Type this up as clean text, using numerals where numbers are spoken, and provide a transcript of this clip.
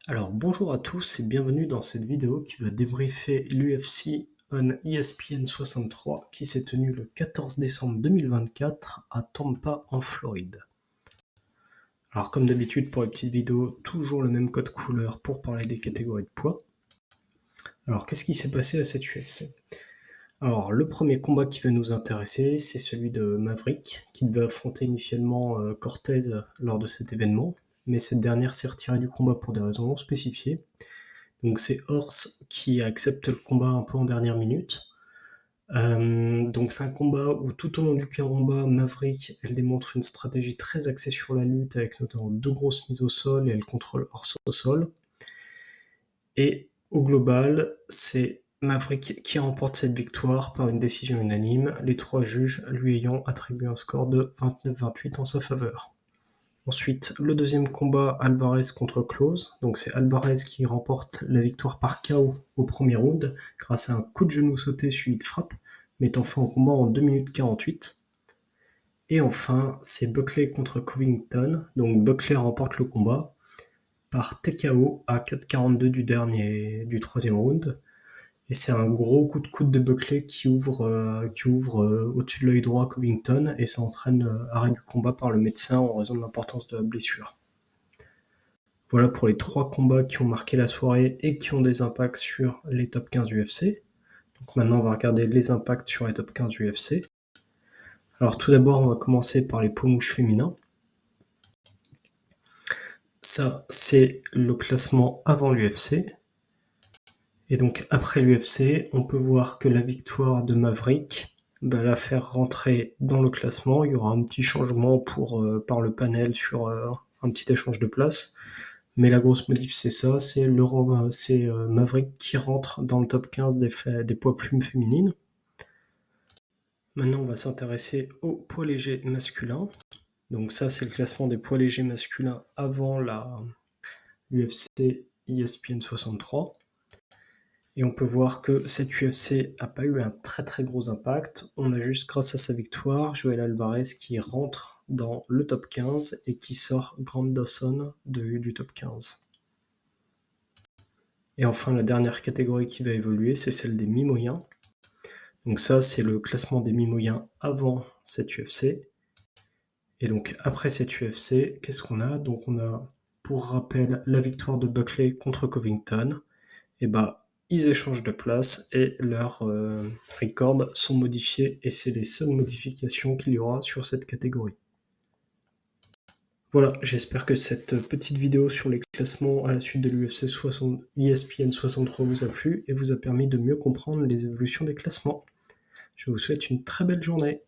Alors bonjour à tous et bienvenue dans cette vidéo qui va débriefer l'UFC on ESPN 63 qui s'est tenu le 14 décembre 2024 à Tampa en Floride. Alors comme d'habitude pour les petites vidéos, toujours le même code couleur pour parler des catégories de poids. Alors qu'est-ce qui s'est passé à cette UFC? Alors le premier combat qui va nous intéresser, c'est celui de Maverick qui devait affronter initialement Cortez lors de cet événement, mais cette dernière s'est retirée du combat pour des raisons non spécifiées. Donc c'est Horse qui accepte le combat un peu en dernière minute. Donc c'est un combat où tout au long du combat, Maverick, elle démontre une stratégie très axée sur la lutte, avec notamment 2 grosses mises au sol et elle contrôle Horse au sol. Et au global, c'est Maverick qui remporte cette victoire par une décision unanime, les 3 juges lui ayant attribué un score de 29-28 en sa faveur. Ensuite, le deuxième combat, Alvarez contre Klose. Donc c'est Alvarez qui remporte la victoire par KO au premier round, grâce à un coup de genou sauté suivi de frappe, mettant fin au combat en 2 minutes 48. Et enfin, c'est Buckley contre Covington. Donc Buckley remporte le combat par TKO à 4,42 du troisième round. Et c'est un gros coup de coude de Buckley qui ouvre au-dessus de l'œil droit Covington et ça entraîne arrêt du combat par le médecin en raison de l'importance de la blessure. Voilà pour les 3 combats qui ont marqué la soirée et qui ont des impacts sur les top 15 UFC. Donc maintenant on va regarder les impacts sur les top 15 UFC. Alors tout d'abord on va commencer par les poids mouches féminins. Ça c'est le classement avant l'UFC. Et donc après l'UFC, on peut voir que la victoire de Maverick va la faire rentrer dans le classement. Il y aura un petit changement par le panel sur un petit échange de place. Mais la grosse modif, c'est ça, c'est Maverick qui rentre dans le top 15 des poids plumes féminines. Maintenant, on va s'intéresser aux poids légers masculins. Donc ça, c'est le classement des poids légers masculins avant la UFC ESPN 63. Et on peut voir que cette UFC n'a pas eu un très très gros impact. On a juste, grâce à sa victoire, Joel Alvarez qui rentre dans le top 15 et qui sort Grant Dawson du top 15. Et enfin, la dernière catégorie qui va évoluer, c'est celle des mi-moyens. Donc ça, c'est le classement des mi-moyens avant cette UFC. Et donc après cette UFC, qu'est-ce qu'on a? Donc on a, pour rappel, la victoire de Buckley contre Covington. Et bah, ils échangent de place et leurs records sont modifiés et c'est les seules modifications qu'il y aura sur cette catégorie. Voilà, j'espère que cette petite vidéo sur les classements à la suite de l'UFC ESPN 63 vous a plu et vous a permis de mieux comprendre les évolutions des classements. Je vous souhaite une très belle journée.